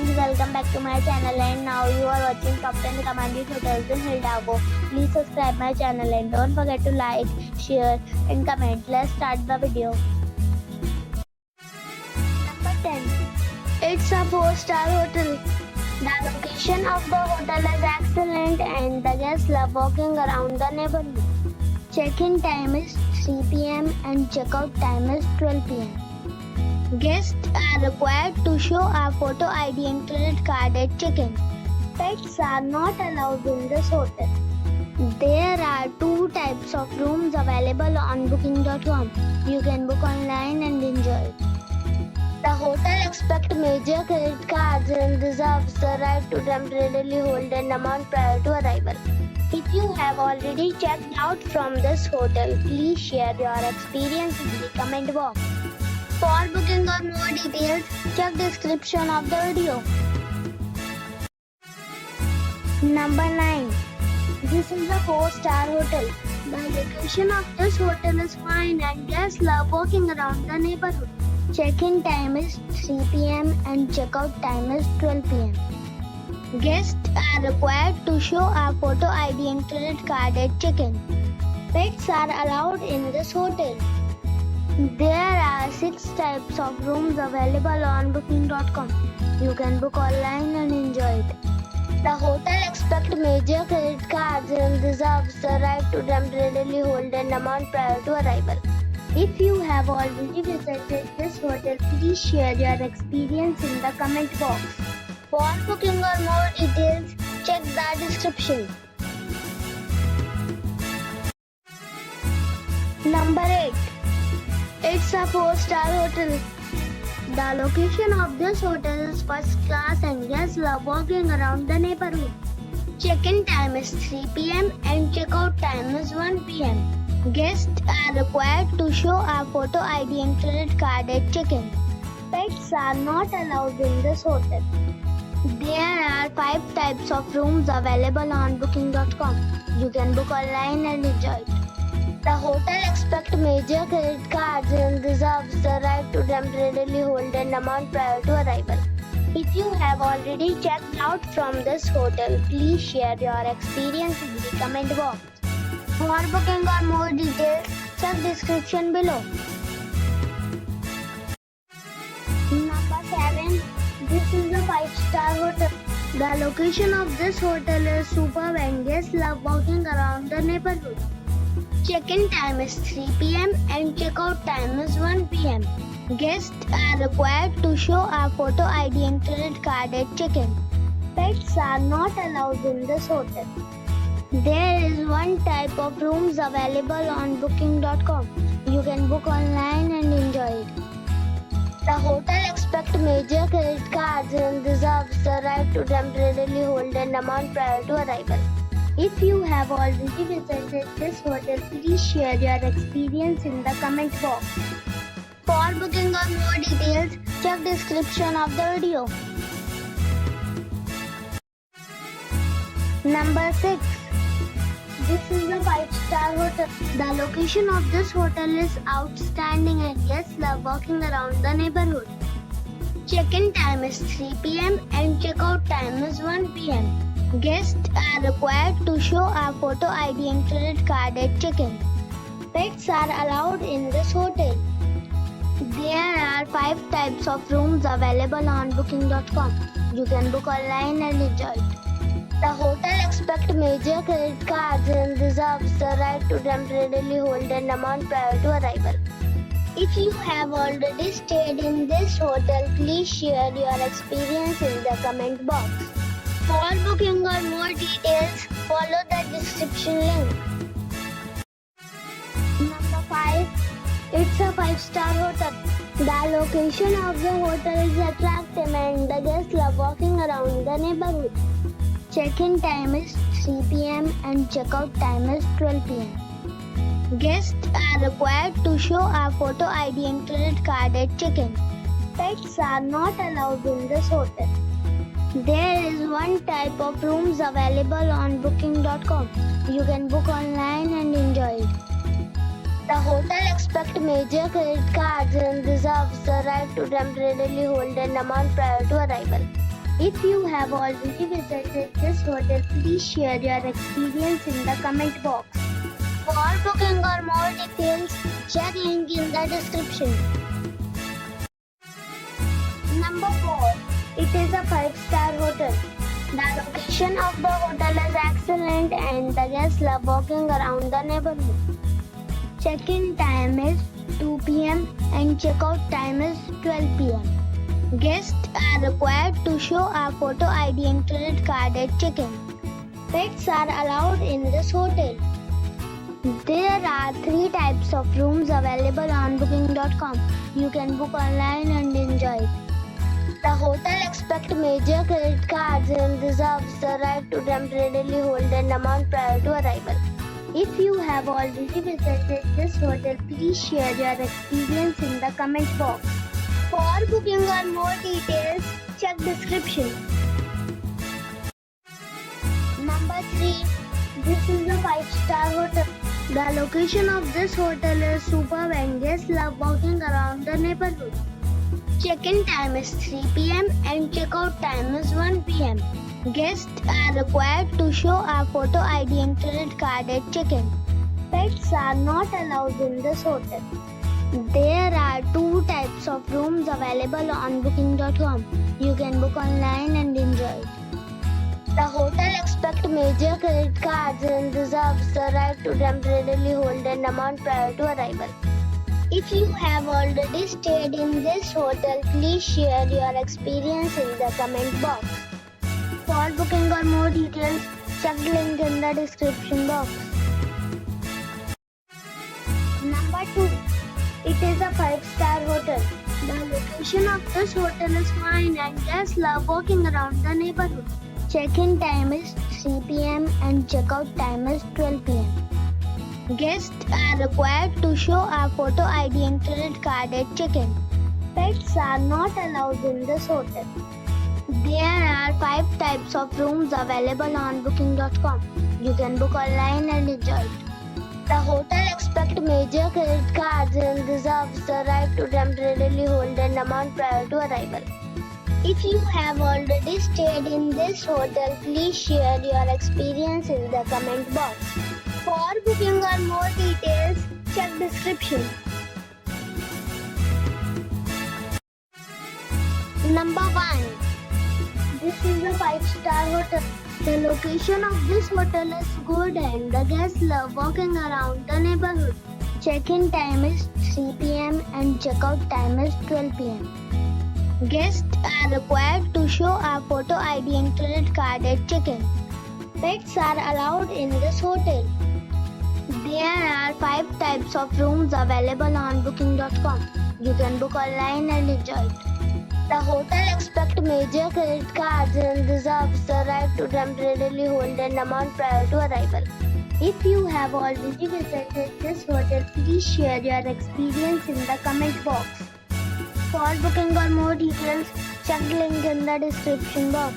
friends, welcome back to my channel, and now you are watching top 10 commanded hotels in Hidalgo. Please subscribe my channel and don't forget to like, share and comment. Let's start the video. Number 10. It's a 4-star hotel. The location of the hotel is excellent and the guests love walking around the neighborhood. Check-in time is 3 p.m. and check-out time is 12 p.m. Guests are required to show a photo ID and credit card at check-in. Pets are not allowed in this hotel. There are 2 types of rooms available on booking.com. You can book online and enjoy it. The hotel accepts major credit cards and reserves the right to temporarily hold an amount prior to arrival. If you have already checked out from this hotel, please share your experience in the comment box. For booking or more details, check description of the video. Number 9. This is a 4-star hotel. The location of this hotel is fine and guests love walking around the neighborhood. Check-in time is 3 p.m. and check-out time is 12 p.m. Guests are required to show a photo ID and credit card at check-in. Pets are allowed in this hotel. There are 6 types of rooms available on booking.com. You can book online and enjoy it. The hotel accepts major credit cards and reserves the right to temporarily hold an amount prior to arrival. If you have already visited this hotel, please share your experience in the comment box. For booking or more details, check the description. Number 8. It's a 4-star hotel. The location of this hotel is first class and guests love walking around the neighborhood. Check-in time is 3 p.m. and check-out time is 1 p.m. Guests are required to show a photo ID and credit card at check-in. Pets are not allowed in this hotel. There are 5 types of rooms available on booking.com. You can book online and enjoy it. The hotel accepts major credit cards and reserves the right to temporarily hold an amount prior to arrival. If you have already checked out from this hotel, please share your experience in the comment box. For booking or more details, check description below. Number 7. This is a 5-star hotel. The location of this hotel is superb and guests love walking around the neighborhood. Check-in time is 3 p.m. and check-out time is 1 p.m. Guests are required to show a photo ID and credit card at check-in. Pets are not allowed in this hotel. There is 1 type of rooms available on booking.com. You can book online and enjoy it. The hotel accepts major credit cards and reserves the right to temporarily hold an amount prior to arrival. If you have already visited this hotel, please share your experience in the comment box. For booking or more details, check description of the video. Number 6. This is a 5-star hotel. The location of this hotel is outstanding and guests love walking around the neighborhood. Check-in time is 3 p.m. and check-out time is 1 p.m. Guests are required to show a photo ID and credit card at check-in. Pets are allowed in this hotel. There are 5 types of rooms available on booking.com. You can book online and enjoy it. The hotel accepts major credit cards and reserves the right to temporarily hold an amount prior to arrival. If you have already stayed in this hotel, please share your experience in the comment box. For booking or more details, follow the description link. Number 5. It's a 5-star hotel. The location of the hotel is attractive and the guests love walking around the neighborhood. Check-in time is 3 p.m. and check-out time is 12 p.m. Guests are required to show a photo ID and credit card at check-in. Pets are not allowed in this hotel. There is 1 type of rooms available on booking.com. You can book online and enjoy it. The hotel accepts major credit cards and reserves the right to temporarily hold an amount prior to arrival. If you have already visited this hotel, please share your experience in the comment box. For booking or more details, check link in the description. Number 4. It is a 5-star hotel. The location of the hotel is excellent and the guests love walking around the neighborhood. Check-in time is 2 p.m. and check-out time is 12 p.m. Guests are required to show a photo ID and credit card at check-in. Pets are allowed in this hotel. There are 3 types of rooms available on booking.com. You can book online and enjoy it. The hotel accepts major credit cards and reserves the right to temporarily hold an amount prior to arrival. If you have already visited this hotel, please share your experience in the comment box. For booking or more details, check description. Number 3. This is a 5-star hotel. The location of this hotel is superb and guests love walking around the neighborhood. Check-in time is 3 p.m. and check-out time is 1 p.m. Guests are required to show a photo ID and credit card at check-in. Pets are not allowed in this hotel. There are 2 types of rooms available on booking.com. You can book online and enjoy it. The hotel accepts major credit cards and reserves the right to temporarily hold an amount prior to arrival. If you have already stayed in this hotel, please share your experience in the comment box. For booking or more details, check the link in the description box. Number 2. It is a 5-star hotel. The location of this hotel is fine and guests love walking around the neighborhood. Check-in time is 3 p.m. and check-out time is 12 p.m. Guests are required to show a photo ID and credit card at check-in. Pets are not allowed in this hotel. There are 5 types of rooms available on booking.com. You can book online and enjoy it. The hotel accepts major credit cards and reserves the right to temporarily hold an amount prior to arrival. If you have already stayed in this hotel, please share your experience in the comment box. For booking or more details, check description. Number 1. This is a 5-star hotel. The location of this hotel is good and the guests love walking around the neighborhood. Check-in time is 3 p.m. and check-out time is 12 p.m. Guests are required to show a photo ID and credit card at check-in. Pets are allowed in this hotel. There are 5 types of rooms available on booking.com. You can book online and enjoy it. The hotel accepts major credit cards and reserves the right to temporarily hold an amount prior to arrival. If you have already visited this hotel, please share your experience in the comment box. For booking or more details, check the link in the description box.